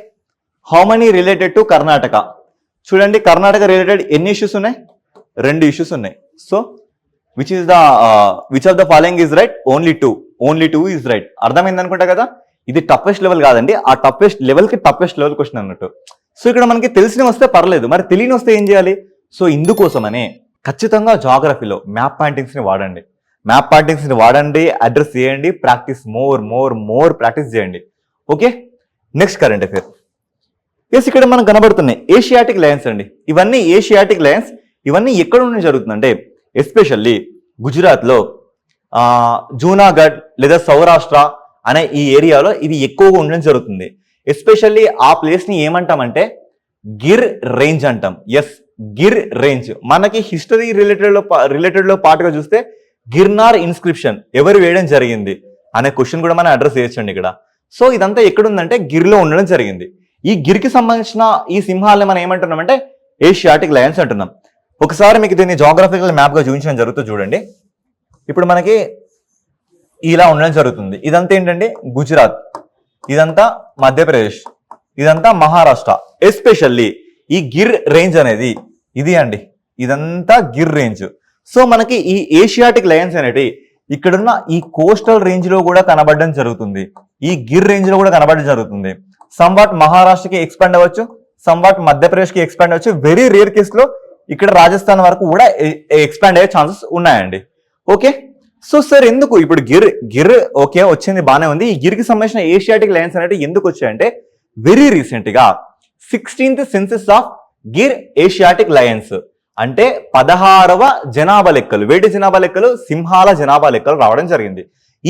Speaker 1: how many related to Karnataka? చూడండి, కర్ణాటక రిలేటెడ్ ఎన్ని ఇష్యూస్ ఉన్నాయి? 2 ఇష్యూస్ ఉన్నాయి. So which of the following is right? Only two is right. అర్థమైంది అనుకుంటా కదా? ఇది టఫెస్ట్ లెవెల్ కాదండి, ఆ టఫెస్ట్ లెవెల్ క్వశ్చన్ అన్నట్టు. సో ఇక్కడ మనకి తెలిసిన వస్తే పర్లేదు, మరి తెలియని వస్తే ఏం చేయాలి? సో ఇందుకోసమనే ఖచ్చితంగా జాగ్రఫీలో మ్యాప్ పాయింటింగ్స్ని వాడండి. మ్యాప్ పాయింటింగ్స్ని వాడండి, అడ్రస్ చేయండి, ప్రాక్టీస్ మోర్ ప్రాక్టీస్ చేయండి. Okay, next current affair. Yes, ఇక్కడ మనకు కనబడుతున్నాయి ఏషియాటిక్ లయన్స్ అండి. ఇవన్నీ ఏషియాటిక్ లయన్స్. ఇవన్నీ ఎక్కడ నుండి జరుగుతుందంటే ఎస్పెషల్లీ గుజరాత్లో జూనాగఢ్ లేదా సౌరాష్ట్ర అనే ఈ ఏరియాలో ఇవి ఎక్కువగా ఉండడం జరుగుతుంది. ఎస్పెషల్లీ ఆ ప్లేస్ని ఏమంటామంటే గిర్ రేంజ్ అంటాం. Yes, Gir range. మనకి హిస్టరీ రిలేటెడ్లో పాటుగా చూస్తే గిర్నార్ ఇన్స్క్రిప్షన్ ఎవరు వేయడం జరిగింది అనే క్వశ్చన్ కూడా మనం అడ్రస్ చేయొచ్చండి ఇక్కడ. సో ఇదంతా ఎక్కడుందంటే గిర్లో ఉండడం జరిగింది. ఈ గిర్కి సంబంధించిన ఈ సింహాలని మనం ఏమంటున్నామంటే ఏషియాటిక్ లయన్స్ అంటున్నాం. ఒకసారి మీకు దీన్ని జాగ్రఫికల్ మ్యాప్గా చూపించడం జరుగుతుంది చూడండి. ఇప్పుడు మనకి ఇలా ఉండడం జరుగుతుంది. ఇదంతా ఏంటంటే గుజరాత్, ఇదంతా మధ్యప్రదేశ్, ఇదంతా మహారాష్ట్ర. ఎస్పెషల్లీ ఈ గిర్ రేంజ్ అనేది ఇది అండి, ఇదంతా గిర్ రేంజ్. సో మనకి ఈ ఏషియాటిక్ లయన్స్ అనేవి ఇక్కడున్న ఈ కోస్టల్ రేంజ్ లో కూడా కనబడడం జరుగుతుంది, ఈ గిర్ రేంజ్ లో కూడా కనబడడం జరుగుతుంది. సంవాట్ మహారాష్ట్రకి ఎక్స్పాండ్ అవ్వచ్చు, సంవాట్ మధ్యప్రదేశ్కి ఎక్స్పాండ్ అవ్వచ్చు. వెరీ రేర్ కేస్ లో ఇక్కడ రాజస్థాన్ వరకు కూడా ఎక్స్పాండ్ అయ్యే ఛాన్సెస్ ఉన్నాయండి. ఓకే, సో సార్ ఎందుకు ఇప్పుడు గిర్ ఓకే వచ్చింది, బాగానే ఉంది. ఈ గిర్కి సంబంధించిన ఏషియాటిక్ లయన్స్ అనేవి ఎందుకు వచ్చాయంటే వెరీ రీసెంట్ గా 16th census of Gir Asiatic Lions అంటే 16వ జనాభా లెక్కలు, వేటి జనాభా లెక్కలు, సింహాల జనాభా లెక్కలు రావడం జరిగింది.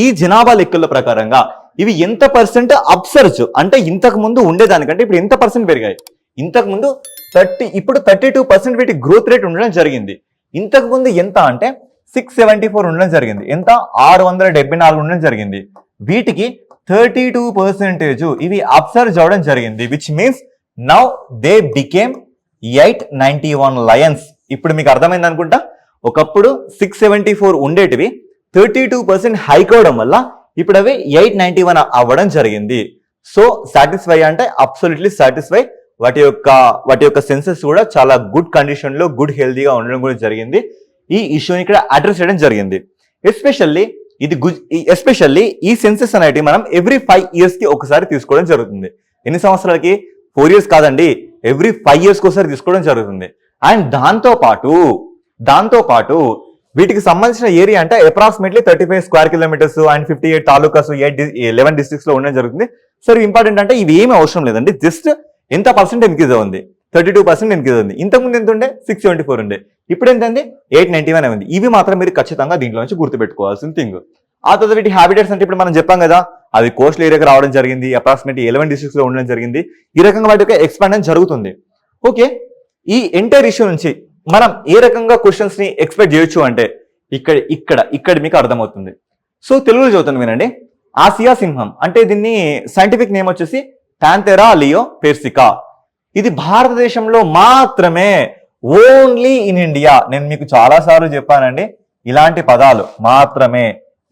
Speaker 1: ఈ జనాభా లెక్కల ప్రకారంగా ఇవి ఎంత పర్సెంట్ అప్సర్జ్ అంటే ఇంతకు ముందు ఉండేదానికంటే ఇప్పుడు ఎంత పర్సెంట్ పెరిగాయి. ఇంతకు ముందు 30, ఇప్పుడు 32% వీటి గ్రోత్ రేట్ ఉండడం జరిగింది. ఇంతకు ముందు ఎంత అంటే 674 ఉండడం జరిగింది. ఎంత 674 ఉండడం జరిగింది. వీటికి 32% ఇవి అబ్సర్వ్ అవడం జరిగింది. Which means now they became 891 Lions. ఇప్పుడు మీకు అర్థమైంది అనుకుంటా. ఒకప్పుడు 674 ఉండేటివి 32% హైక్ అవడం వల్ల ఇప్పుడు అవి 891 అవ్వడం జరిగింది. సో సాటిస్ఫై అంటే అబ్సల్యూట్లీ సాటిస్ఫై. వాటి యొక్క సెన్సెస్ కూడా చాలా గుడ్ కండిషన్ లో, గుడ్ హెల్తీగా ఉండడం కూడా జరిగింది. ఈ ఇష్యూని ఇక్కడ అడ్రస్ చేయడం జరిగింది. ఎస్పెషల్లీ ఈ సెన్సెస్ అనేవి మనం ఎవ్రీ 5 years కి ఒకసారి తీసుకోవడం జరుగుతుంది. ఎన్ని సంవత్సరాలకి? 4 years కాదండి, ఎవ్రీ 5 years కి ఒకసారి తీసుకోవడం జరుగుతుంది. అండ్ దాంతో పాటు వీటికి సంబంధించిన ఏరియా అంటే approximately 35 square kilometers and 58 తాలూకాస్ 11 districts లో ఉండడం జరుగుతుంది. సరే, ఇంపార్టెంట్ అంటే ఇవి ఏమీ అవసరం లేదండి. జస్ట్ ఎంత పర్సెంట్ ఇంక్రీజ్ ఉంది? 32% ఇంక్రీజ్ ఉంది. ఇంతకుముందు ఎంత ఉండే? 674 ఉండే. ఇప్పుడు ఎంతండి? 891 ఉంది. ఇవి మాత్రం మీరు ఖచ్చితంగా దీంట్లో నుంచి గుర్తుపెట్టుకోవాల్సిన థింగ్. ఆ తర్వాత వీటి హ్యాబిటేట్స్ అంటే ఇప్పుడు మనం చెప్పాం కదా, అది కోస్టల్ ఏరియాకి రావడం జరిగింది, అప్రాక్సిమేట్లీ 11 districts లో ఉండడం జరిగింది. ఈ రకంగా వాటి యొక్క ఎక్స్పాండెన్స్ జరుగుతుంది. ఓకే, ఈ ఎంటైర్ ఇష్యూ నుంచి మనం ఏ రకంగా క్వశ్చన్స్ ని ఎక్స్పెక్ట్ చేయొచ్చు అంటే ఇక్కడ మీకు అర్థమవుతుంది. సో తెలుగులో చదువుతాను వినండి. ఆసియా సింహం అంటే దీన్ని సైంటిఫిక్ నేమ్ వచ్చేసి ప్యాంథెరా లియో పెర్సికా. ఇది భారతదేశంలో మాత్రమే, ఓన్లీ ఇన్ ఇండియా. నేను మీకు చాలా సార్లు చెప్పానండి, ఇలాంటి పదాలు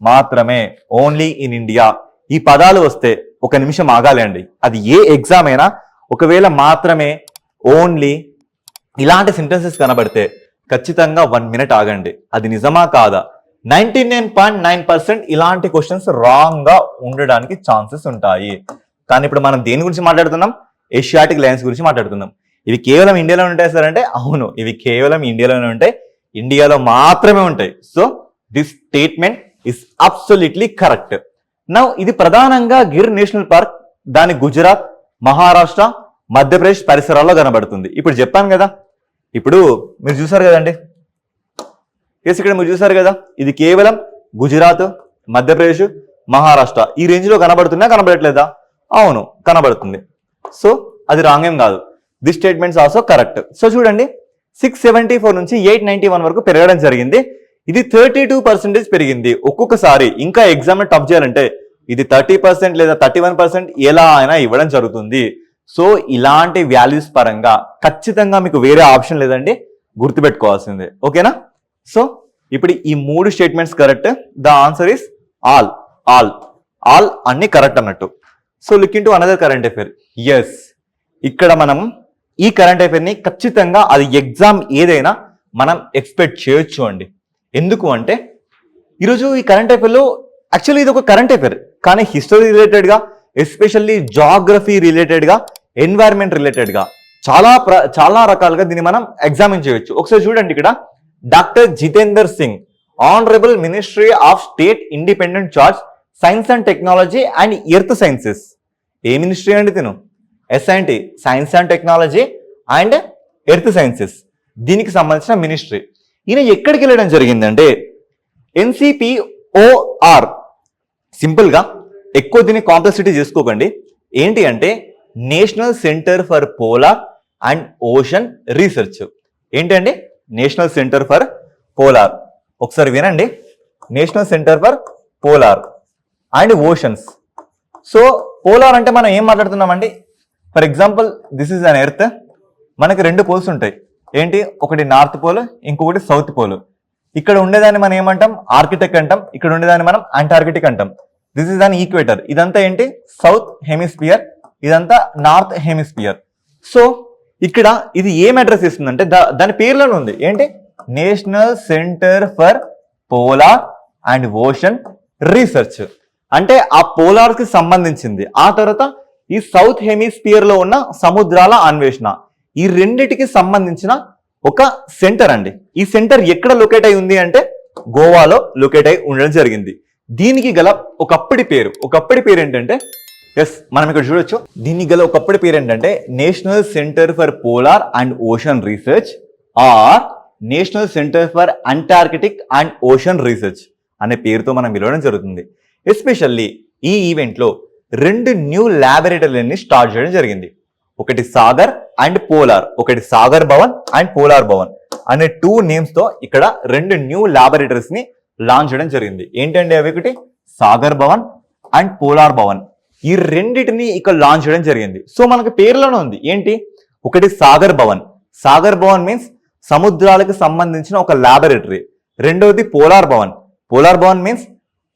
Speaker 1: మాత్రమే ఓన్లీ ఇన్ ఇండియా. ఈ పదాలు వస్తే ఒక నిమిషం ఆగాలి అండి. అది ఏ ఎగ్జామ్ అయినా ఒకవేళ మాత్రమే, ఓన్లీ ఇలాంటి సెంటెన్సెస్ కనబడితే ఖచ్చితంగా 1 minute ఆగండి. అది నిజమా కాదా? 99.9% ఇలాంటి క్వశ్చన్స్ రాంగ్ గా ఉండడానికి ఛాన్సెస్ ఉంటాయి. కానీ ఇప్పుడు మనం దేని గురించి మాట్లాడుతున్నాం? ఏషియాటిక్ లయన్స్ గురించి మాట్లాడుతున్నాం. ఇవి కేవలం ఇండియాలో ఉంటాయి సార్ అంటే అవును, ఇవి కేవలం ఇండియాలోనే ఉంటాయి, ఇండియాలో మాత్రమే ఉంటాయి. So this statement is absolutely correct. Now ఇది ప్రధానంగా గిర్ నేషనల్ పార్క్, దాని గుజరాత్, మహారాష్ట్ర, మధ్యప్రదేశ్ పరిసరాల్లో కనబడుతుంది. ఇప్పుడు చెప్పాను కదా, ఇప్పుడు మీరు చూసారు కదండి. ఇక్కడ మీరు చూసారు కదా, ఇది కేవలం గుజరాత్, మధ్యప్రదేశ్, మహారాష్ట్ర ఈ రేంజ్ లో కనబడట్లేదా? అవును, కనబడుతుంది. సో అది రాంగ్ ఏం కాదు. This statements also correct. So చూడండి, 674 నుంచి 891 వరకు పెరగడం జరిగింది. ఇది 32% పెరిగింది. ఒక్కొక్కసారి ఇంకా ఎగ్జామ్ టఫ్ చేయాలంటే ఇది 30% లేదా 31% ఎలా అయినా ఇవ్వడం జరుగుతుంది. సో ఇలాంటి వాల్యూస్ పరంగా ఖచ్చితంగా మీకు వేరే ఆప్షన్ లేదండి, గుర్తుపెట్టుకోవాల్సిందే. ఓకేనా? సో ఇప్పుడు ఈ 3 statements correct. The answer is all అన్ని కరెక్ట్ అన్నట్టు. So look into another current affair. Yes, ఇక్కడ మనం ఈ కరెంట్ అఫైర్ ని ఖచ్చితంగా అది ఎగ్జామ్ ఏదైనా మనం ఎక్స్పెక్ట్ చేయొచ్చు అండి. ఎందుకు అంటే ఈరోజు ఈ కరెంట్ అఫైర్ లో యాక్చువల్లీ ఇది ఒక కరెంట్ అఫైర్, కానీ హిస్టరీ రిలేటెడ్ గా, ఎస్పెషల్లీ జాగ్రఫీ రిలేటెడ్ గా, ఎన్వైరన్మెంట్ రిలేటెడ్ గా చాలా రకాలుగా దీన్ని మనం ఎగ్జామిన్ చేయొచ్చు. ఒకసారి చూడండి, ఇక్కడ doctor Jitender Singh, honourable ministry of state independent charge science and technology and earth sciences. ఏ మినిస్ట్రీ అండి తిను? ఎస్ఐంటి, science and technology and earth sciences, దీనికి సంబంధించిన మినిస్ట్రీ. ఈయన ఎక్కడికి వెళ్ళడం జరిగిందంటే NCPOR. సింపుల్ గా ఎక్కువ దీన్ని కాంప్లెక్సిటీ చేసుకోకండి. ఏంటి అంటే national centre for polar and ocean research. ఏంటండి నేషనల్ సెంటర్ ఫర్ పోలార్? ఒకసారి వినండి, national centre for polar and oceans. So polar అంటే మనం ఏం మాట్లాడుతున్నామండి? For example this is an earth. మనకి రెండు పోల్స్ ఉంటాయి. ఏంటి? ఒకటి నార్త్ పోల్, ఇంకొకటి సౌత్ పోల్. ఇక్కడ ఉండేదాన్ని మనం ఏమంటాం? ఆర్కిటెక్ అంటాం. ఇక్కడ ఉండేదాన్ని మనం అంటార్కిటిక్ అంటాం. This is an equator. ఇదంతా ఏంటి? సౌత్ హెమిస్ఫియర్, ఇదంతా నార్త్ హెమిస్ఫియర్. సో ఇక్కడ ఇది ఏం అడ్రస్ ఇస్తుందంటే దాని పేర్లోనే ఉంది. ఏంటి? National centre for polar and ocean research. అంటే ఆ పోలార్ కి సంబంధించింది. ఆ తర్వాత ఈ సౌత్ హెమిస్ఫియర్ లో ఉన్న సముద్రాల అన్వేషణ, ఈ రెండిటికి సంబంధించిన ఒక సెంటర్ అండి. ఈ సెంటర్ ఎక్కడ లొకేట్ అయి ఉంది అంటే గోవాలో లొకేట్ అయి ఉండడం జరిగింది. దీనికి గల ఒకప్పటి పేరు ఏంటంటే, ఎస్ మనం ఇక్కడ చూడొచ్చు, దీనికి గల ఒకప్పటి పేరు ఏంటంటే national centre for polar and ocean research or national centre for Antarctic and ocean research అనే పేరుతో మనం పిలవడం జరుగుతుంది. ఎస్పెషల్లీ ఈ ఈవెంట్ లో 2 న్యూ ల్యాబొరేటరీలని స్టార్ట్ చేయడం జరిగింది. ఒకటి సాగర్ అండ్ పోలార్, ఒకటి సాగర్ భవన్ అండ్ పోలార్ భవన్ అనే 2 నేమ్స్ తో ఇక్కడ 2 న్యూ ల్యాబొరేటరీస్ ని లాంచ్ చేయడం జరిగింది. ఏంటంటే అవి ఒకటి సాగర్ భవన్ అండ్ పోలార్ భవన్. ఈ రెండింటిని ఇక్కడ లాంచ్ చేయడం జరిగింది. సో మనకి పేర్లోనే ఉంది. ఏంటి? ఒకటి సాగర్ భవన్. సాగర్ భవన్ మీన్స్ సముద్రాలకు సంబంధించిన ఒక ల్యాబొరేటరీ. రెండవది polar Bhavan. Polar Bhavan means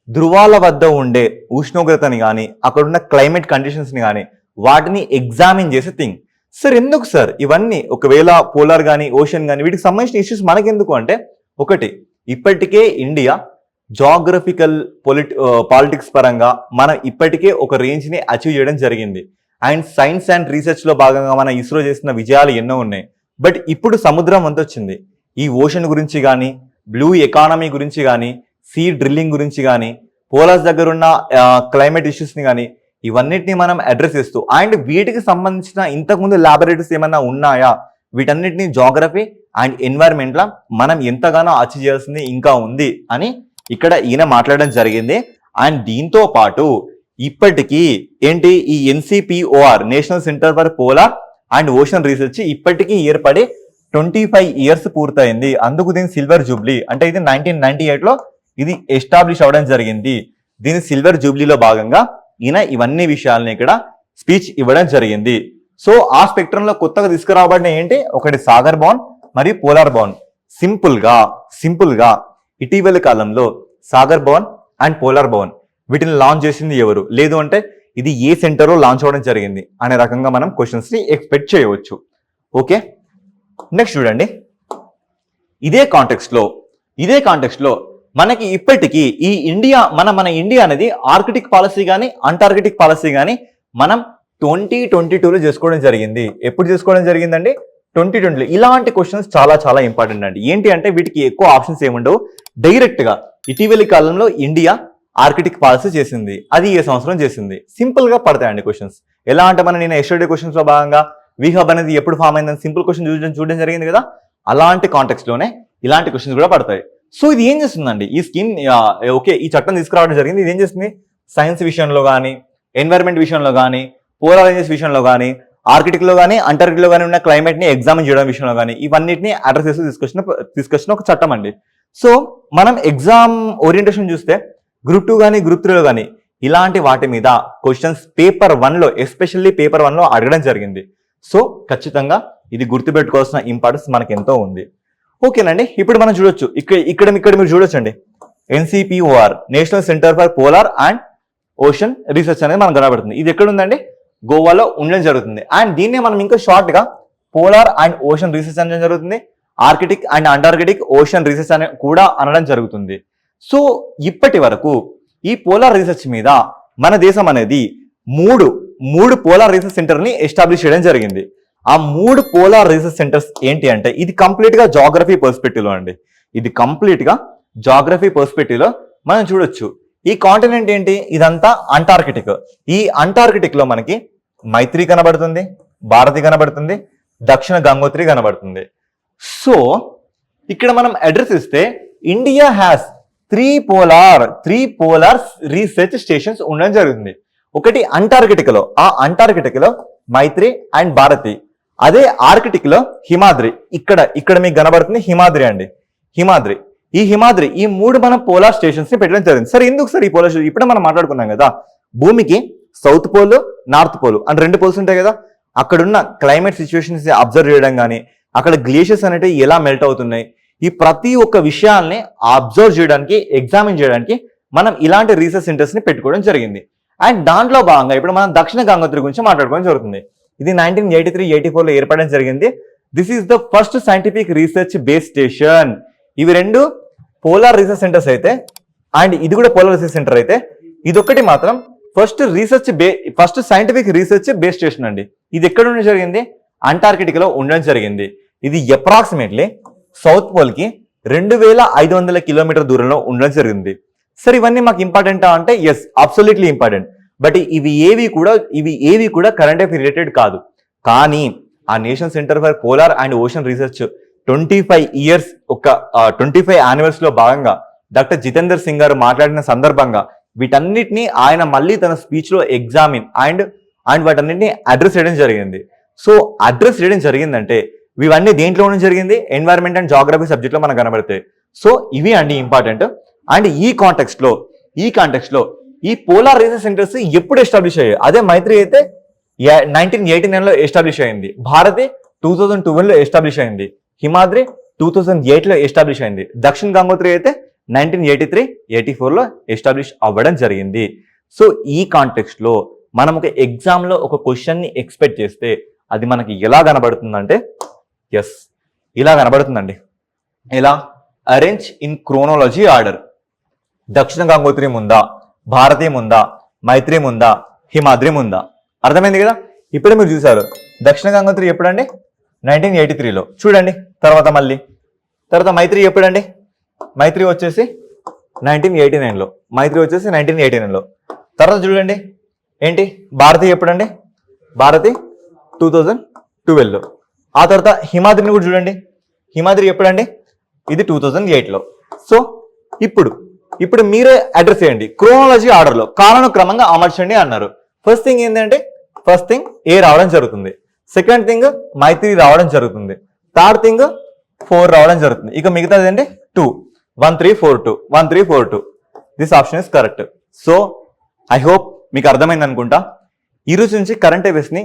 Speaker 1: ధృవాల వద్ద ఉండే ఉష్ణోగ్రతని కానీ అక్కడ ఉన్న క్లైమేట్ కండిషన్స్ ని కానీ వాటిని ఎగ్జామిన్ చేసే థింగ్. సార్ ఎందుకు సార్ ఇవన్నీ? ఒకవేళ పోలార్ కానీ ఓషన్ కానీ వీటికి సంబంధించిన ఇష్యూస్ మనకెందుకు అంటే, ఒకటి ఇప్పటికే ఇండియా జాగ్రఫికల్ పాలిటిక్స్ పరంగా మనం ఇప్పటికే ఒక రేంజ్ ని అచీవ్ చేయడం జరిగింది. అండ్ సైన్స్ అండ్ రీసెర్చ్ లో భాగంగా మన ఇస్రో చేసిన విజయాలు ఎన్నో ఉన్నాయి. బట్ ఇప్పుడు సముద్రం అంత వచ్చింది. ఈ ఓషన్ గురించి కానీ, బ్లూ ఎకానమీ గురించి కానీ, సీ డ్రిల్లింగ్ గురించి కానీ, పోలార్స్ దగ్గర ఉన్న క్లైమేట్ ఇష్యూస్ ని కానీ ఇవన్నిటిని మనం అడ్రస్ చేస్తూ, అండ్ వీటికి సంబంధించిన ఇంతకుముందు ల్యాబొరేటరీస్ ఏమైనా ఉన్నాయా, వీటన్నిటిని జాగ్రఫీ అండ్ ఎన్వైరన్మెంట్ లా మనం ఎంతగానో అచీవ్ చేయాల్సింది ఇంకా ఉంది అని ఇక్కడ ఈయన మాట్లాడడం జరిగింది. అండ్ దీంతో పాటు ఇప్పటికీ ఏంటి, ఈ NCPOR national centre for polar and ocean research ఇప్పటికీ ఏర్పడి 25 ఇయర్స్ పూర్తయింది. అందుకు దీని సిల్వర్ జూబ్లీ. అంటే ఇది 1998 లో ఇది ఎస్టాబ్లిష్ అవ్వడం జరిగింది. దీని సిల్వర్ జూబ్లీలో భాగంగా ఈయన ఇవన్నీ విషయాలను ఇక్కడ స్పీచ్ ఇవ్వడం జరిగింది. సో ఆ స్పెక్ట్రమ్ లో కొత్తగా తీసుకురాబడిన ఏంటి, ఒకటి సాగర్ భవన్ మరియు పోలార్ భవన్. సింపుల్ గా ఇటీవల కాలంలో సాగర్ భవన్ అండ్ పోలార్ భవన్ వీటిని లాంచ్ చేసింది ఎవరు, లేదు అంటే ఇది ఏ సెంటర్ లాంచ్ అవ్వడం జరిగింది అనే రకంగా మనం క్వశ్చన్స్ ని ఎక్స్పెక్ట్ చేయవచ్చు. ఓకే, నెక్స్ట్ చూడండి. ఇదే కాంటెక్స్ట్ లో మనకి ఇప్పటికీ ఈ ఇండియా మన ఇండియా అనేది ఆర్కిటిక్ పాలసీ కానీ అంటార్కిటిక్ పాలసీ కానీ మనం 2022లో చేసుకోవడం జరిగింది. ఎప్పుడు చేసుకోవడం జరిగిందండి? 2020లో. ఇలాంటి క్వశ్చన్స్ చాలా చాలా ఇంపార్టెంట్ అండి. ఏంటి అంటే వీటికి ఎక్కువ ఆప్షన్స్ ఏముండవు. డైరెక్ట్ గా ఇటీవలి కాలంలో ఇండియా ఆర్కిటిక్ పాలసీ చేసింది, అది ఏ సంవత్సరం చేసింది, సింపుల్ గా పడతాయండి క్వశ్చన్స్. ఎలా అంటే నేను ఎస్టర్డే క్వశ్చన్స్ లో భాగంగా వీహబ్ అనేది ఎప్పుడు ఫామ్ అయిందని సింపుల్ క్వశ్చన్ చూడడం జరిగింది కదా, అలాంటి కాంటెక్స్ట్ లోనే ఇలాంటి క్వశ్చన్స్ కూడా పడతాయి. సో ఇది ఏం చేస్తుందండి, ఈ స్కీమ్ ఓకే ఈ చట్టం తీసుకురావడం జరిగింది. ఇది ఏం చేస్తుంది, సైన్స్ విషయంలో కానీ, ఎన్వైరన్మెంట్ విషయంలో కానీ, పోలార్ రేంజెస్ విషయంలో కానీ, ఆర్కిటిక్ లో కానీ అంటార్కిటిక్ లో కానీ ఉన్న క్లైమేట్ ని ఎగ్జామిన్ చేయడం విషయంలో కానీ ఇవన్నిటిని అడ్రస్ చేస్తూ తీసుకొచ్చిన ఒక చట్టం అండి. సో మనం ఎగ్జామ్ ఓరియంటేషన్ చూస్తే గ్రూప్ 2 కానీ గ్రూప్ 3లో కానీ ఇలాంటి వాటి మీద క్వశ్చన్స్ పేపర్ 1లో ఎస్పెషల్లీ పేపర్ 1లో అడగడం జరిగింది. సో ఖచ్చితంగా ఇది గుర్తుపెట్టుకోవాల్సిన ఇంపార్టెన్స్ మనకి ఎంతో ఉంది. ఓకేనండి, ఇప్పుడు మనం చూడొచ్చు ఇక్కడ మీరు చూడొచ్చండి, NCPOR national centre for polar and ocean research అనేది మనకు కనబడుతుంది. ఇది ఎక్కడ ఉందండి, గోవాలో ఉండడం జరుగుతుంది. అండ్ దీన్నే మనం ఇంకా షార్ట్ గా పోలార్ అండ్ ఓషన్ రీసెర్చ్ అనడం జరుగుతుంది, Arctic and Antarctic ocean research అని కూడా అనడం జరుగుతుంది. సో ఇప్పటి వరకు ఈ పోలార్ రీసెర్చ్ మీద మన దేశం అనేది మూడు పోలార్ రీసెర్చ్ సెంటర్ ని ఎస్టాబ్లిష్ చేయడం జరిగింది. ఆ 3 పోలార్ రీసెర్చ్ సెంటర్స్ ఏంటి అంటే ఇది కంప్లీట్ గా జాగ్రఫీ పర్స్పెక్టివ్ లో అండి. ఇది కంప్లీట్ గా జాగ్రఫీ పర్స్పెక్టివ్ లో మనం చూడొచ్చు. ఈ కాంటినెంట్ ఏంటి? ఇదంతా అంటార్కిటిక్. ఈ అంటార్కిటిక్ లో మనకి మైత్రి కనబడుతుంది, భారతి కనబడుతుంది, దక్షిణ గంగోత్రి కనబడుతుంది. సో ఇక్కడ మనం అడ్రస్ ఇస్తే India has three polar research stations ఉండడం జరుగుతుంది. ఒకటి అంటార్కిటిక్ లో, ఆ అంటార్కిటిక్ లో మైత్రి అండ్ భారతి. అదే ఆర్కిటిక్ లో హిమాద్రి. ఇక్కడ మీకు కనబడుతుంది హిమాద్రి అండి. ఈ హిమాద్రి ఈ 3 మనం పోలార్ స్టేషన్స్ ని పెట్టడం జరిగింది. సరే ఎందుకు సార్ ఈ పోలార్ స్టేషన్? ఇప్పుడే మనం మాట్లాడుకున్నాం కదా, భూమికి సౌత్ పోల్, నార్త్ పోల్ అని 2 పోల్స్ ఉంటాయి కదా. అక్కడున్న క్లైమేట్ సిచ్యువేషన్స్ అబ్జర్వ్ చేయడం కానీ, అక్కడ గ్లేషియర్స్ అనేవి ఎలా మెల్ట్ అవుతున్నాయి, ఈ ప్రతి ఒక్క విషయాల్ని అబ్జర్వ్ చేయడానికి, ఎగ్జామిన్ చేయడానికి మనం ఇలాంటి రీసెర్చ్ సెంటర్స్ ని పెట్టుకోవడం జరిగింది. అండ్ దాంట్లో భాగంగా ఇప్పుడు మనం దక్షిణ గంగోత్రి గురించి మాట్లాడుకోవడం జరుగుతుంది. ఇది 1983-84 లో ఏర్పడడం జరిగింది. This is the first scientific research base station. ఇవి 2 పోలార్ రీసెర్చ్ సెంటర్స్ అయితే, అండ్ ఇది కూడా పోలార్ రీసెర్చ్ సెంటర్ అయితే, ఇదొక్కటి మాత్రం first scientific research base station అండి. ఇది ఎక్కడ ఉండడం జరిగింది? అంటార్కిటిక్ లో ఉండడం జరిగింది. ఇది అప్రాక్సిమేట్లీ సౌత్ పోల్ కి 2500 కిలోమీటర్ దూరంలో ఉండడం జరిగింది. సరే ఇవన్నీ మాకు ఇంపార్టెంటా అంటే ఎస్, అబ్సల్యూట్లీ ఇంపార్టెంట్. బట్ ఇవి ఏవి కూడా కరెంట్ అఫైర్ రిలేటెడ్ కాదు. కానీ ఆ national centre for polar and ocean research 25 years 25 annuals లో భాగంగా డాక్టర్ జితేందర్ సింగ్ గారు మాట్లాడిన సందర్భంగా వీటన్నిటిని ఆయన మళ్ళీ తన స్పీచ్ లో ఎగ్జామిన్ అండ్ వాటన్నిటిని అడ్రస్ చేయడం జరిగింది. సో అడ్రస్ చేయడం జరిగిందంటే ఇవన్నీ దేంట్లో ఉండడం జరిగింది? ఎన్వైరన్మెంట్ అండ్ జాగ్రఫీ సబ్జెక్ట్ లో మనకు కనబడతాయి. సో ఇవి అండి ఇంపార్టెంట్. అండ్ ఈ కాంటెక్స్ట్ లో ఈ పోలార్ రీసెర్చ్ సెంటర్స్ ఎప్పుడు ఎస్టాబ్లిష్ అయ్యాయి? అదే మైత్రి అయితే 1989 లో ఎస్టాబ్లిష్ అయింది, భారతి 2012 లో ఎస్టాబ్లిష్ అయింది, హిమాద్రి 2008 లో ఎస్టాబ్లిష్ అయింది, దక్షిణ గంగోత్రి అయితే 1983-84 లో ఎస్టాబ్లిష్ అవ్వడం జరిగింది. సో ఈ కాంటెక్స్ట్ లో మనం ఒక ఎగ్జామ్ లో ఒక క్వశ్చన్ ని ఎక్స్పెక్ట్ చేస్తే అది మనకి ఎలా కనబడుతుందంటే ఎస్, ఇలా కనబడుతుందండి. ఎలా? Arrange in chronology order. దక్షిణ గంగోత్రి ముందా, భారతి ముందా, మైత్రి ముందా, హిమాద్రి ముందా? అర్థమైంది కదా. ఇప్పుడే మీరు చూసారు దక్షిణ గంగోత్రి ఎప్పుడండి? 1983లో. చూడండి తర్వాత మైత్రి ఎప్పుడండి? మైత్రి వచ్చేసి 1989లో. తర్వాత చూడండి ఏంటి? భారతి ఎప్పుడండి? భారతి 2012లో. ఆ తర్వాత హిమాద్రిని కూడా చూడండి, హిమాద్రి ఎప్పుడండి? ఇది 2008లో. సో ఇప్పుడు మీరే అడ్రస్ చేయండి క్రోనాలజీ ఆర్డర్ లో, కాలానుక్రమంగా అమర్చండి అన్నారు. ఫస్ట్ థింగ్ ఏంటంటే ఏ రావడం జరుగుతుంది, సెకండ్ థింగ్ మైత్రి రావడం జరుగుతుంది, థర్డ్ థింగ్ 4 రావడం జరుగుతుంది. ఇక మిగతాది ఏంటి? 2, 1 3 4 2. This option is correct. So I hope మీకు అర్థమైంది అనుకుంటా. ఈ రోజు నుంచి కరెంట్ అఫైర్స్ ని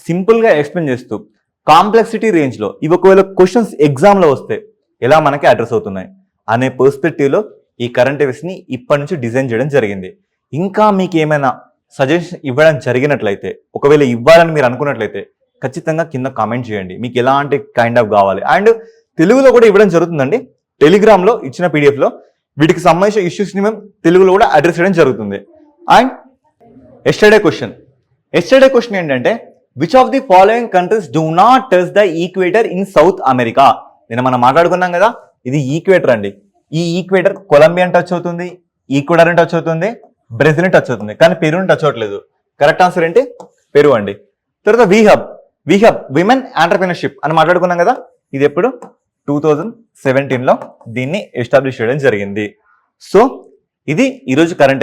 Speaker 1: సింపుల్ గా ఎక్స్ప్లెయిన్ చేస్తూ కాంప్లెక్సిటీ రేంజ్ లో ఇవి ఒకవేళ క్వశ్చన్స్ ఎగ్జామ్ లో వస్తే ఎలా మనకి అడ్రస్ అవుతున్నాయి అనే పర్స్పెక్టివ్ లో ఈ కరెంట్ అఫైర్స్ ని ఇప్పటి నుంచి డిజైన్ చేయడం జరిగింది. ఇంకా మీకు ఏమైనా సజెషన్ ఇవ్వడం జరిగినట్లయితే, ఒకవేళ ఇవ్వాలని మీరు అనుకున్నట్లయితే ఖచ్చితంగా కింద కామెంట్ చేయండి. మీకు ఎలాంటి కైండ్ ఆఫ్ కావాలి. అండ్ తెలుగులో కూడా ఇవ్వడం జరుగుతుందండి. టెలిగ్రామ్ లో ఇచ్చిన PDF లో వీటికి సంబంధించిన ఇష్యూస్ ని మేము తెలుగులో కూడా అడ్రస్ చేయడం జరుగుతుంది. అండ్ ఎస్టర్డే క్వశ్చన్ ఏంటంటే which of the following countries do not touch the equator in south America? నేను మనం మాట్లాడుకున్నాం కదా, ఇది ఈక్వేటర్ అండి. ఈ ఈక్వేటర్ కొలంబియన్ టచ్ అవుతుంది, ఈక్వెడార్ టచ్ అవుతుంది, బ్రెజిల్ టచ్ అవుతుంది, కానీ పెరూని టచ్ అవ్వట్లేదు. కరెక్ట్ ఆన్సర్ ఏంటి? పెరు అండి. తర్వాత విహబ్ విమెన్ ఎంటర్‌ప్రెన్యూర్‌షిప్ అని మాట్లాడుకున్నాం కదా, ఇది ఎప్పుడు? 2017లో దీన్ని ఎస్టాబ్లిష్ చేయడం జరిగింది. సో ఇది ఈరోజు కరెంట్